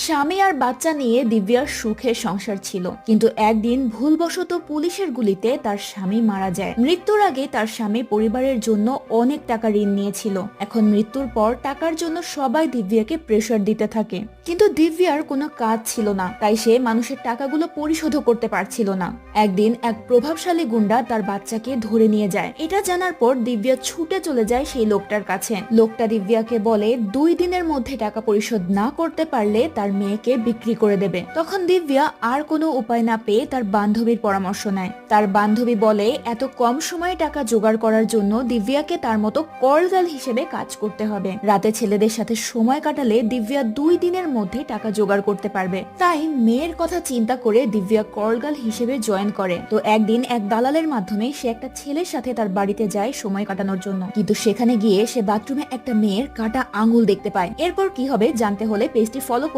স্বামী আর বাচ্চা নিয়ে দিব্যার সুখের সংসার ছিল, কিন্তু একদিন ভুলবশত পুলিশের গুলিতে তার স্বামী মারা যায়। মৃত্যুর আগে তার স্বামী পরিবারের জন্য অনেক টাকা ঋণ নিয়েছিল। এখন মৃত্যুর পর টাকার জন্য সবাই দিব্যাকে প্রেসার দিতে থাকে, কিন্তু দিব্যার কোনো কাজ ছিল না, তাই সে মানুষের টাকাগুলো পরিশোধও করতে পারছিল না। একদিন এক প্রভাবশালী গুন্ডা তার বাচ্চাকে ধরে নিয়ে যায়। এটা জানার পর দিব্যা ছুটে চলে যায় সেই লোকটার কাছে। লোকটা দিব্যাকে বলে 2 দিনের মধ্যে টাকা পরিশোধ না করতে পারলে তার মেয়েকে বিক্রি করে দেবে। তখন দিব্যা আর কোনো উপায় না পেয়ে তার বান্ধবীর পরামর্শ নেয়। তার বান্ধবী বলে এত কম সময়ে টাকা জোগাড় করার জন্য দিব্যাকে তার মতো কলগাল হিসেবে কাজ করতে হবে। রাতে ছেলেদের সাথে সময় কাটালে দিব্যা 2 দিনের মধ্যে টাকা জোগাড় করতে পারবে। তাই মেয়ের কথা চিন্তা করে দিব্যা কলগাল হিসেবে জয়েন করে। তো একদিন এক দালালের মাধ্যমে সে একটা ছেলের সাথে তার বাড়িতে যায় সময় কাটানোর জন্য, কিন্তু সেখানে গিয়ে সে বাথরুমে একটা মেয়ের কাটা আঙুল দেখতে পায়। এরপর কি হবে জানতে হলে পেজটি ফলো